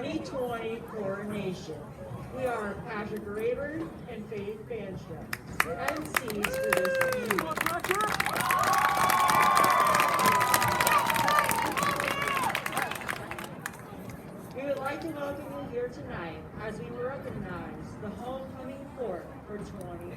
2020 Coronation. We are Patrick Rayburn and Faith Bandstra, your MCs for this evening. We would like to welcome you here tonight as we recognize the Homecoming Court for 2020.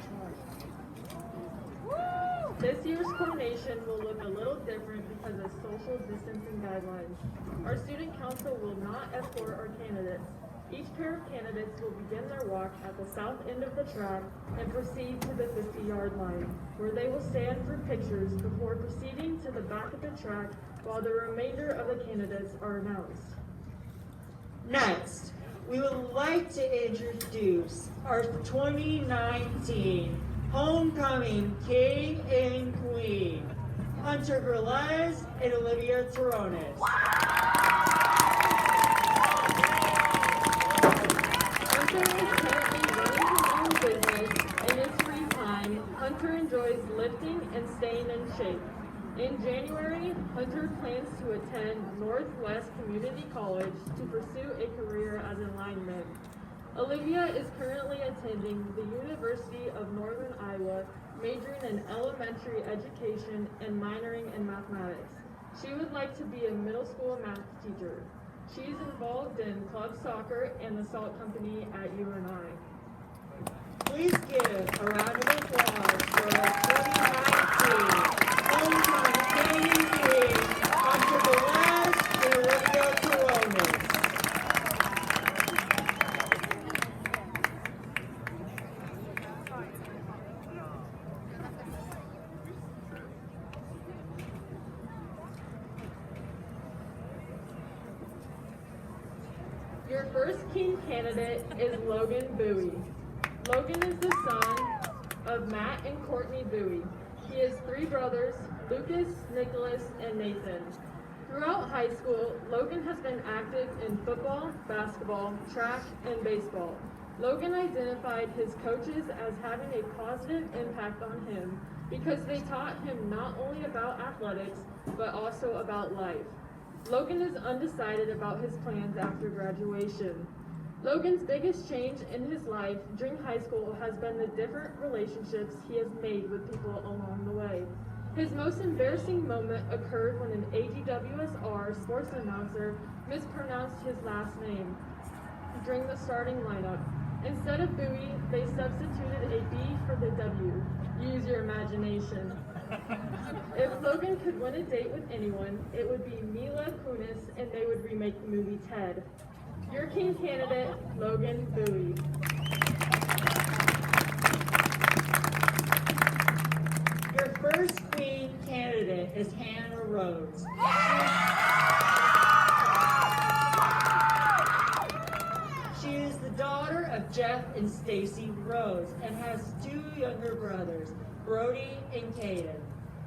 This year's coronation will look a little different because of social distancing guidelines. Our student council will not escort our candidates. Each pair of candidates will begin their walk at the south end of the track and proceed to the 50-yard line, where they will stand for pictures before proceeding to the back of the track while the remainder of the candidates are announced. Next, we would like to introduce our 2019 Homecoming King and Queen, Hunter Gurlez and Olivia Torones. Hunter is currently running his own business. In his free time, Hunter enjoys lifting and staying in shape. In January, Hunter plans to attend Northwest Community College to pursue a career as a lineman. Olivia is currently attending the University of Northern Iowa, majoring in elementary education and minoring in mathematics. She would like to be a middle school math teacher. She is involved in club soccer and the salt company at UNI. Please give a round of applause for our 2019 Homecoming King and Queen, Hunter Gurlez and Olivia Torones. Your first king candidate is Logan Bowie. Logan is the son of Matt and Courtney Bowie. He has three brothers, Lucas, Nicholas, and Nathan. Throughout high school, Logan has been active in football, basketball, track, and baseball. Logan identified his coaches as having a positive impact on him because they taught him not only about athletics, but also about life. Logan is undecided about his plans after graduation. Logan's biggest change in his life during high school has been the different relationships he has made with people along the way. His most embarrassing moment occurred when an AGWSR sports announcer mispronounced his last name during the starting lineup. Instead of Bowie, they substituted a B for the W. Use your imagination. If Logan could win a date with anyone, it would be Mila Kunis, and they would remake the movie Ted. Your king candidate, Logan Bowie. Your first queen candidate is Hannah Rhodes. She is the daughter of Jeff and Stacy Rhodes and has two younger brothers, Brody and Caden.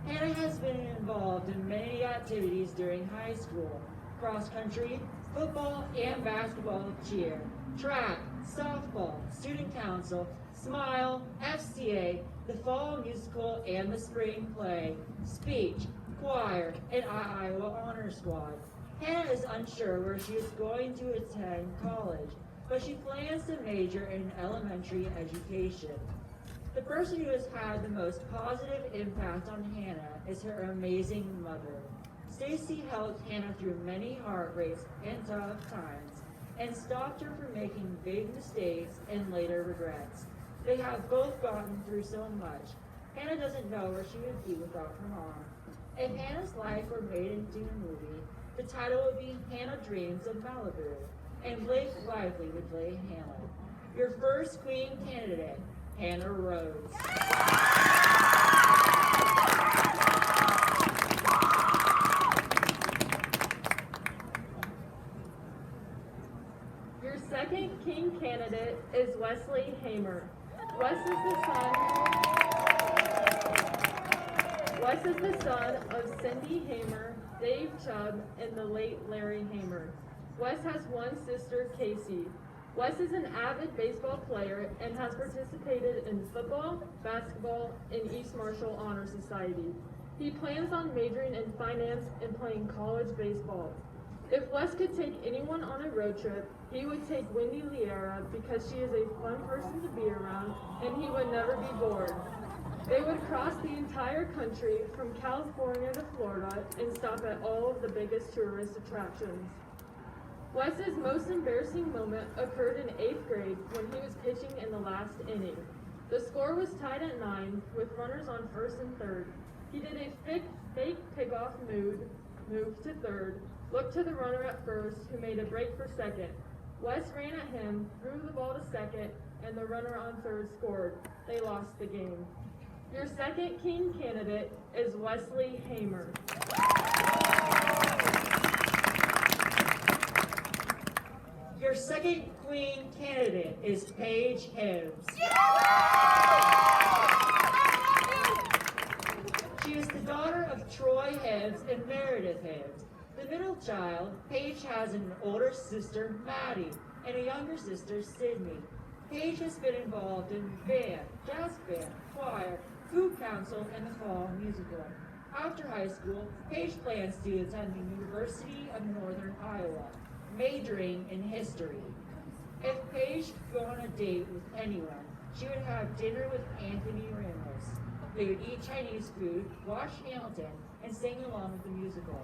Hannah has been involved in many activities during high school: cross country, football and basketball cheer, track, softball, student council, Smile, FCA, the fall musical and the spring play, speech, choir, and Iowa Honor Squad. Hannah is unsure where she is going to attend college, but she plans to major in elementary education. The person who has had the most positive impact on Hannah is her amazing mother. Stacy helped Hannah through many heartbreaks and tough times and stopped her from making big mistakes and later regrets. They have both gotten through so much. Hannah doesn't know where she would be without her mom. If Hannah's life were made into a movie, the title would be Hannah Dreams of Malibu, and Blake Lively would play Hannah. Your first queen candidate, Hannah Rhodes. Your second king candidate is Wesley Hamer. Wes is the son of Cindy Hamer, Dave Chubb, and the late Larry Hamer. Wes has one sister, Casey. Wes is an avid baseball player and has participated in football, basketball, and East Marshall Honor Society. He plans on majoring in finance and playing college baseball. If Wes could take anyone on a road trip, he would take Wendy Liera because she is a fun person to be around and he would never be bored. They would cross the entire country from California to Florida and stop at all of the biggest tourist attractions. Wes's most embarrassing moment occurred in 8th grade when he was pitching in the last inning. The score was tied at 9 with runners on 1st and 3rd. He did a fake pickoff move to 3rd, looked to the runner at 1st who made a break for 2nd. Wes ran at him, threw the ball to 2nd, and the runner on 3rd scored. They lost the game. Your second king candidate is Wesley Hamer. Your second queen candidate is Paige Hibbs. She is the daughter of Troy Hibbs and Meredith Hibbs. The middle child, Paige has an older sister, Maddie, and a younger sister, Sydney. Paige has been involved in band, jazz band, choir, food council, and the fall musical. After high school, Paige plans to attend the University of Northern Iowa, majoring in history. If Paige could go on a date with anyone, she would have dinner with Anthony Ramos. They would eat Chinese food, watch Hamilton, and sing along with the musical.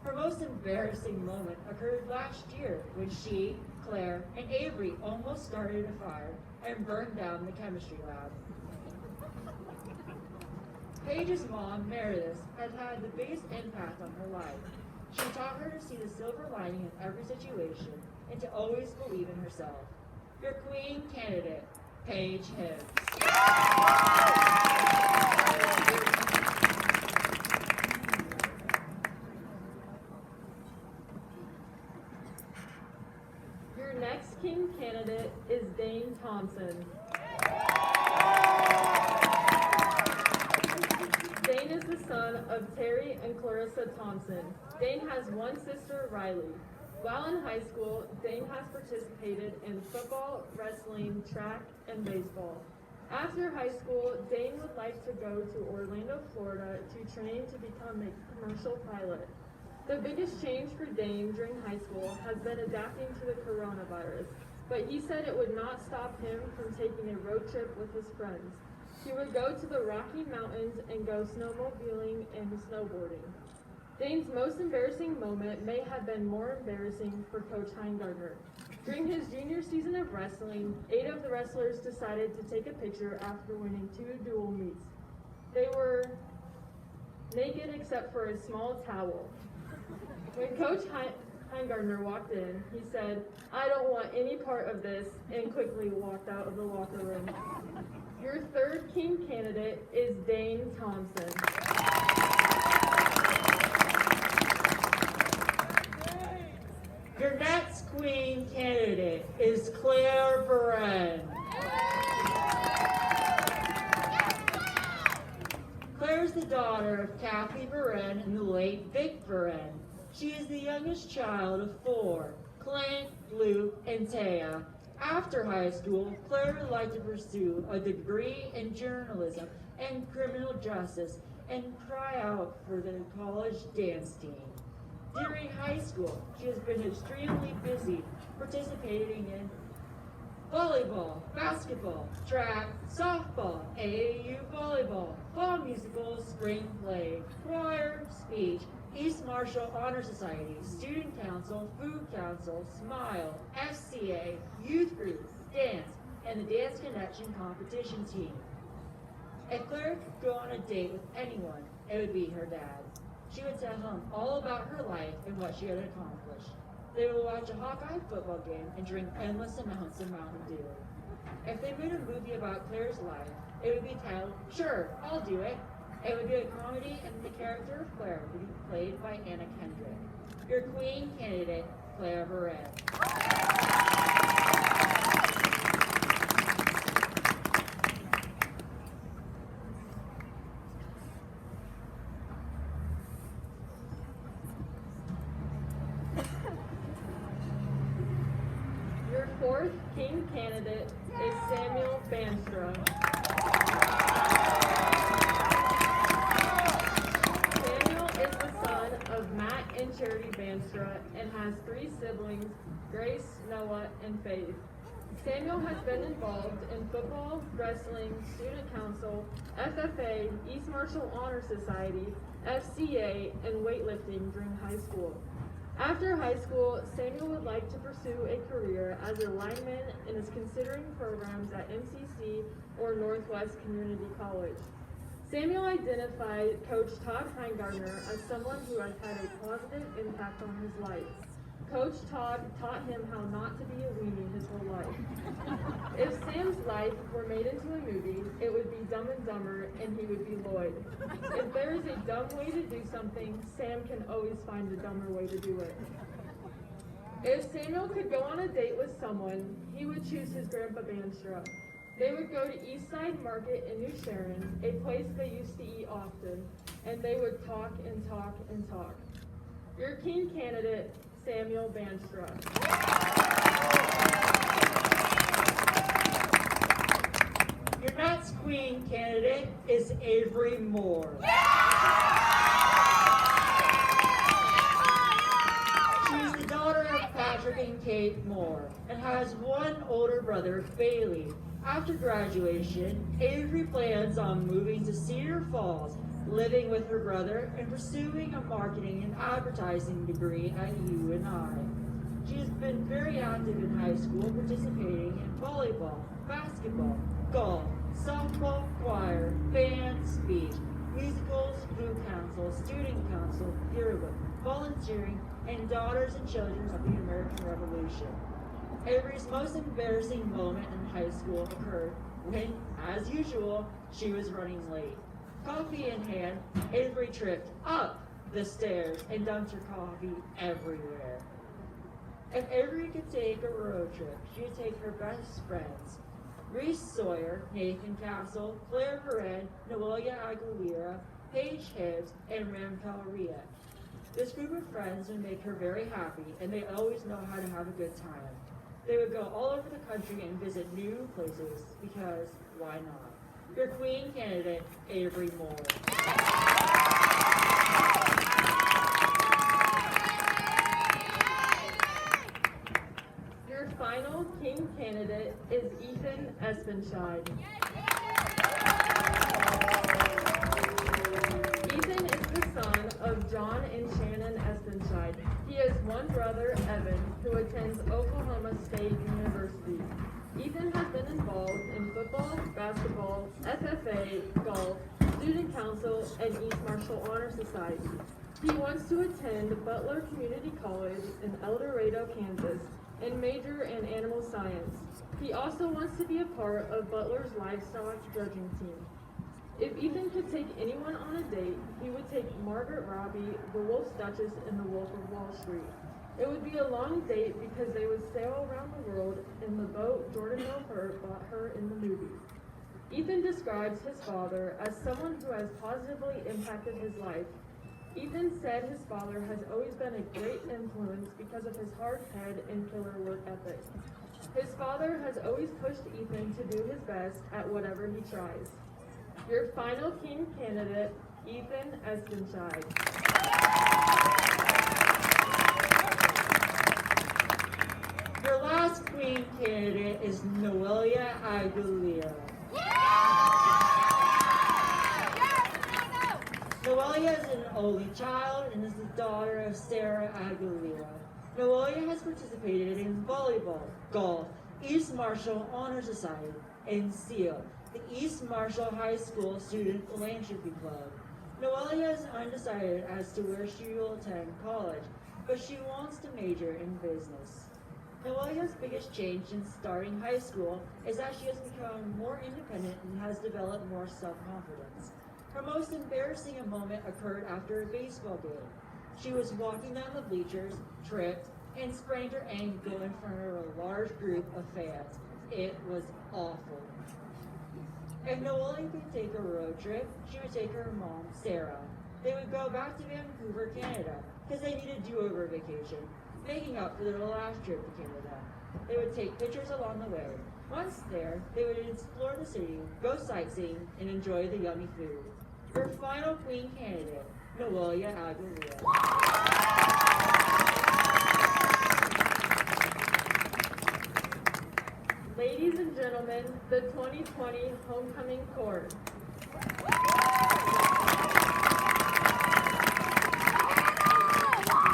Her most embarrassing moment occurred last year when she, Claire, and Avery almost started a fire and burned down the chemistry lab. Paige's mom, Meredith, has had the biggest impact on her life. She taught her to see the silver lining in every situation and to always believe in herself. Your queen candidate, Paige Hibbs. Your next king candidate is Dane Thompson. Dane is the son of Terry and Clarissa Thompson. Dane has one sister, Riley. While in high school, Dane has participated in football, wrestling, track, and baseball. After high school, Dane would like to go to Orlando, Florida to train to become a commercial pilot. The biggest change for Dane during high school has been adapting to the coronavirus, but he said it would not stop him from taking a road trip with his friends. He would go to the Rocky Mountains and go snowmobiling and snowboarding. Dane's most embarrassing moment may have been more embarrassing for Coach Heingardner. During his junior season of wrestling, 8 of the wrestlers decided to take a picture after winning 2 dual meets. They were naked except for a small towel. When Coach Heingardner walked in, he said, "I don't want any part of this," and quickly walked out of the locker room. Your third king candidate is Dane Thompson. Your next queen candidate is Claire Beren. Claire is the daughter of Kathy Beren and the late Vic Beren. She is the youngest child of 4, Clint, Luke, and Taya. After high school, Claire would like to pursue a degree in journalism and criminal justice and try out for the college dance team. During high school, she has been extremely busy participating in volleyball, basketball, track, softball, AAU volleyball, fall musical, spring play, choir, speech, East Marshall Honor Society, Student Council, Food Council, Smile, FCA, Youth Group, Dance, and the Dance Connection competition team. If Claire could go on a date with anyone, it would be her dad. She would tell him all about her life and what she had accomplished. They would watch a Hawkeye football game and drink endless amounts of Mountain Dew. If they made a movie about Claire's life, it would be titled, "Sure, I'll Do It." It would be a comedy, and the character of Claire would be played by Anna Kendrick. Your queen candidate, Claire Beren. Your fourth king candidate is Samuel Banstra. Samuel is the son of Matt and Charity Banstra, and has 3 siblings, Grace, Noah, and Faith. Samuel has been involved in football, wrestling, student council, FFA, East Marshall Honor Society, FCA, and weightlifting during high school. After high school, Samuel would like to pursue a career as a lineman and is considering programs at MCC or Northwest Community College. Samuel identified Coach Todd Heingardner as someone who has had a positive impact on his life. Coach Todd taught him how not to be a weenie his whole life. If Sam's life were made into a movie, it would be Dumb and Dumber and he would be Lloyd. If there is a dumb way to do something, Sam can always find a dumber way to do it. If Samuel could go on a date with someone, he would choose his Grandpa Banstra. They would go to Eastside Market in New Sharon, a place they used to eat often, and they would talk and talk and talk. Your keen candidate, Samuel Banstra. Your Nats Queen candidate is Avery Moore. She's the daughter of Patrick and Kate Moore and has one older brother, Bailey. After graduation, Avery plans on moving to Cedar Falls, living with her brother, and pursuing a marketing and advertising degree at UNI. She has been very active in high school, participating in volleyball, basketball, golf, softball, choir, band, speech, musicals, food council, student council, yearbook, volunteering, and Daughters and Children of the American Revolution. Avery's most embarrassing moment in high school occurred when, as usual, she was running late. Coffee in hand, Avery tripped up the stairs and dumped her coffee everywhere. If Avery could take a road trip, she would take her best friends, Reese Sawyer, Nathan Castle, Claire Perez, Noelia Aguilera, Paige Hibbs, and Ramcal Ria. This group of friends would make her very happy, and they always know how to have a good time. They would go all over the country and visit new places, because why not? Your Queen candidate, Avery Moore. Your final King candidate is Ethan Espenscheid. Ethan is the son of John and Shannon Espenscheid. He has one brother, Evan, who attends Oklahoma State University. Ethan has been involved in football, basketball, FFA, golf, student council, and East Marshall Honor Society. He wants to attend Butler Community College in El Dorado, Kansas, and major in animal science. He also wants to be a part of Butler's livestock judging team. If Ethan could take anyone on a date, he would take Margaret Robbie, the Wolf's Duchess, and the Wolf of Wall Street. It would be a long date because they would sail around the world in the boat Jordan Milford bought her in the movie. Ethan describes his father as someone who has positively impacted his life. Ethan said his father has always been a great influence because of his hard head and killer work ethic. His father has always pushed Ethan to do his best at whatever he tries. Your final King candidate, Ethan Espenscheid. Your last Queen candidate is Noelia Aguilera. Noelia is an only child and is the daughter of Sarah Aguilera. Noelia has participated in volleyball, golf, East Marshall Honor Society, and SEAL, the East Marshall High School Student Philanthropy Club. Noelia is undecided as to where she will attend college, but she wants to major in business. Noelia's biggest change since starting high school is that she has become more independent and has developed more self-confidence. Her most embarrassing moment occurred after a baseball game. She was walking down the bleachers, tripped, and sprained her ankle in front of a large group of fans. It was awful. If Noelia could take a road trip, she would take her mom, Sarah. They would go back to Vancouver, Canada, because they needed a do-over vacation, making up for their last trip to Canada. They would take pictures along the way. Once there, they would explore the city, go sightseeing, and enjoy the yummy food. Your final Queen candidate, Noelia Aguilera. Ladies and gentlemen, the 2020 Homecoming Court.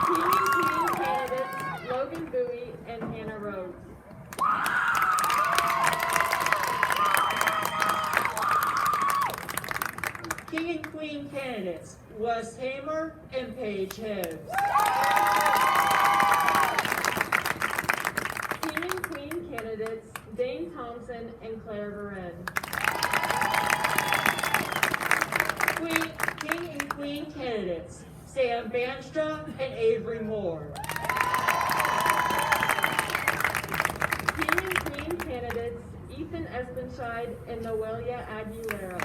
King and Queen candidates Logan Bowie and Hannah Rhodes. King and Queen candidates Wes Hamer and Paige Hibbs. King and Queen candidates Dane Thompson and Claire Varen. King and Queen candidates Sam Banstra and Avery Moore. King and Queen candidates Ethan Espenscheid and Noelia Aguilera.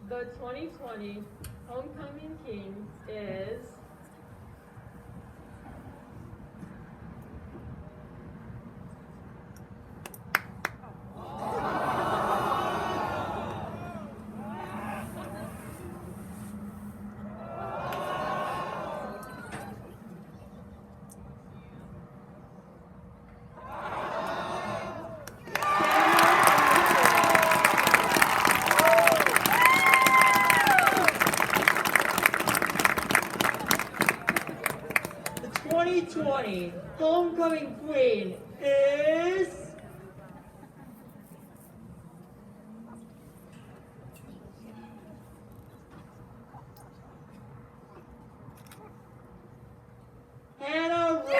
The 2020 Homecoming King is The 2020 Homecoming Queen is Hannah Rhodes.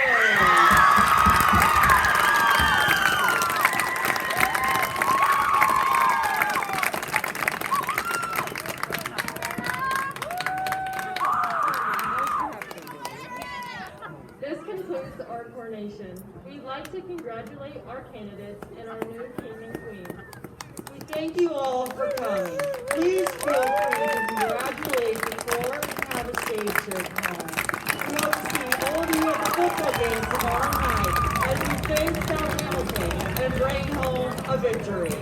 This concludes our coronation. We'd like to congratulate our candidates and our new king and queen. We thank you all for coming. Please feel free to congratulate before and have a stage show tomorrow. We hope to see all of you at the football game tomorrow night as we face South Hamilton and bring home a victory.